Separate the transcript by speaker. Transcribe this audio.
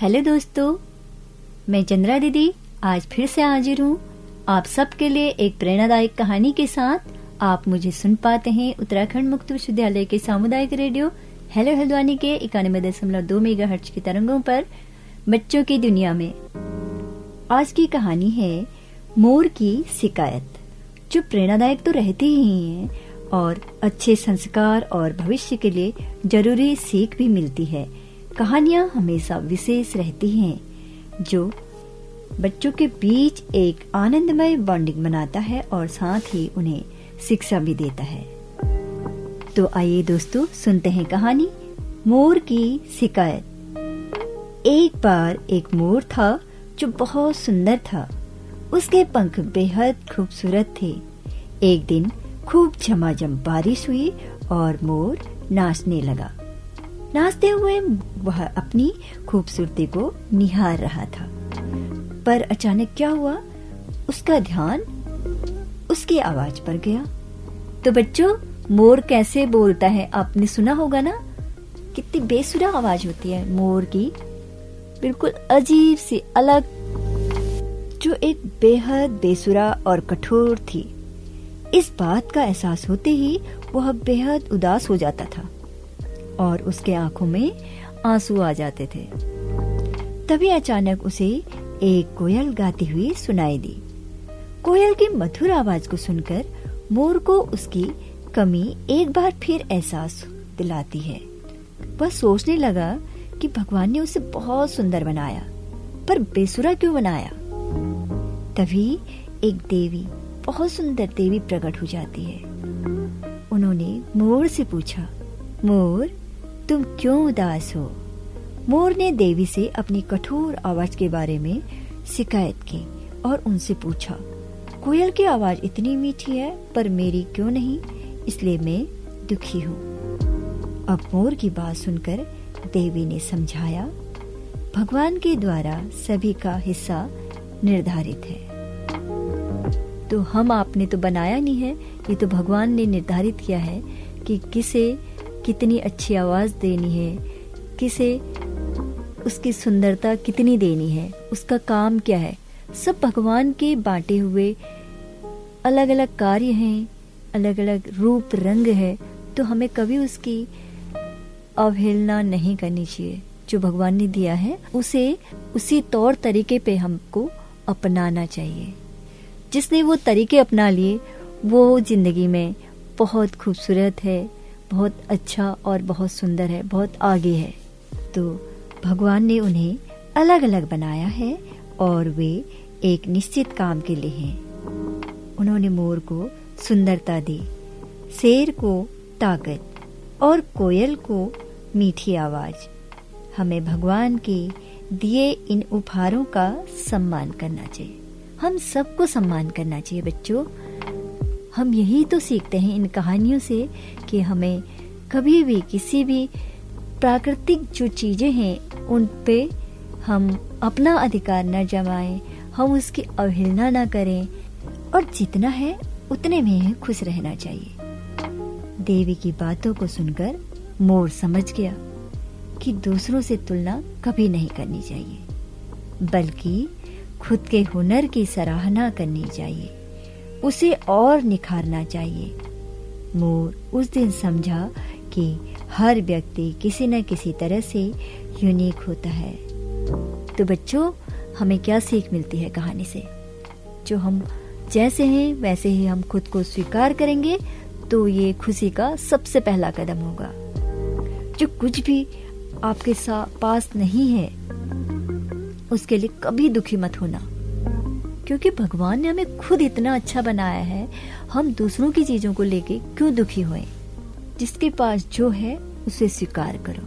Speaker 1: Hello दोस्तों, मैं चंद्रा दीदी आज फिर से हाजिर हूँ आप सबके लिए एक प्रेरणादायक कहानी के साथ। आप मुझे सुन पाते हैं उत्तराखंड मुक्त विश्वविद्यालय के सामुदायिक रेडियो हेलो हल्द्वानी के 91.2 मेगाहर्ट्ज की तरंगों पर बच्चों की दुनिया में। आज की कहानी है मोर की शिकायत, जो प्रेरणादायक तो रहती ही है और अच्छे संस्कार और भविष्य के लिए जरूरी सीख भी मिलती है। कहानियाँ हमेशा विशेष रहती हैं, जो बच्चों के बीच एक आनंदमय बॉन्डिंग बनाता है और साथ ही उन्हें शिक्षा भी देता है। तो आइए दोस्तों सुनते हैं कहानी मोर की शिकायत। एक बार एक मोर था जो बहुत सुंदर था। उसके पंख बेहद खूबसूरत थे। एक दिन खूब झमाझम बारिश हुई और मोर नाचने लगा। नाचते हुए वह अपनी खूबसूरती को निहार रहा था, पर अचानक क्या हुआ, उसका ध्यान उसकी आवाज पर गया। तो बच्चों, मोर कैसे बोलता है आपने सुना होगा ना, कितनी बेसुरा आवाज होती है मोर की, बिल्कुल अजीब सी अलग, जो एक बेहद बेसुरा और कठोर थी। इस बात का एहसास होते ही वह बेहद उदास हो जाता था और उसके आंखों में आंसू आ जाते थे। तभी अचानक उसे एक कोयल गाती हुई सुनाई दी। कोयल की मधुर आवाज को सुनकर मोर को उसकी कमी एक बार फिर एहसास दिलाती है। वह सोचने लगा कि भगवान ने उसे बहुत सुंदर बनाया, पर बेसुरा क्यों बनाया। तभी एक देवी, बहुत सुंदर देवी प्रकट हो जाती है। उन्होंने मोर से पूछा, मोर तुम क्यों उदास हो। मोर ने देवी से अपनी कठोर आवाज के बारे में शिकायत की और उनसे पूछा, कोयल की आवाज इतनी मीठी है पर मेरी क्यों नहीं, इसलिए मैं दुखी हूँ। अब मोर की बात सुनकर देवी ने समझाया, भगवान के द्वारा सभी का हिस्सा निर्धारित है, तो हम आपने तो बनाया नहीं है, ये तो भगवान ने निर्धारित किया है कि किसे कितनी अच्छी आवाज देनी है, किसे उसकी सुंदरता कितनी देनी है, उसका काम क्या है। सब भगवान के बांटे हुए अलग अलग कार्य हैं, अलग अलग रूप रंग है, तो हमें कभी उसकी अवहेलना नहीं करनी चाहिए। जो भगवान ने दिया है उसे उसी तौर तरीके पे हमको अपनाना चाहिए। जिसने वो तरीके अपना लिए वो जिंदगी में बहुत खूबसूरत है, बहुत अच्छा और बहुत सुंदर है, बहुत आगे है। तो भगवान ने उन्हें अलग अलग बनाया है और वे एक निश्चित काम के लिए हैं। उन्होंने मोर को सुंदरता दी, शेर को ताकत और कोयल को मीठी आवाज। हमें भगवान के दिए इन उपहारों का सम्मान करना चाहिए। हम सबको सम्मान करना चाहिए बच्चों। हम यही तो सीखते हैं इन कहानियों से कि हमें कभी भी किसी भी प्राकृतिक जो चीजें हैं उन पे हम अपना अधिकार न जमाएं, हम उसकी अवहेलना न करें और जितना है उतने में ही खुश रहना चाहिए। देवी की बातों को सुनकर मोर समझ गया कि दूसरों से तुलना कभी नहीं करनी चाहिए, बल्कि खुद के हुनर की सराहना करनी चाहिए, उसे और निखारना चाहिए। मोर उस दिन समझा कि हर व्यक्ति किसी न किसी तरह से यूनिक होता है। तो बच्चों, हमें क्या सीख मिलती है कहानी से? जो हम जैसे हैं वैसे ही हम खुद को स्वीकार करेंगे तो ये खुशी का सबसे पहला कदम होगा। जो कुछ भी आपके पास नहीं है उसके लिए कभी दुखी मत होना, क्योंकि भगवान ने हमें खुद इतना अच्छा बनाया है। हम दूसरों की चीजों को लेके क्यों दुखी होएं? जिसके पास जो है उसे स्वीकार करो।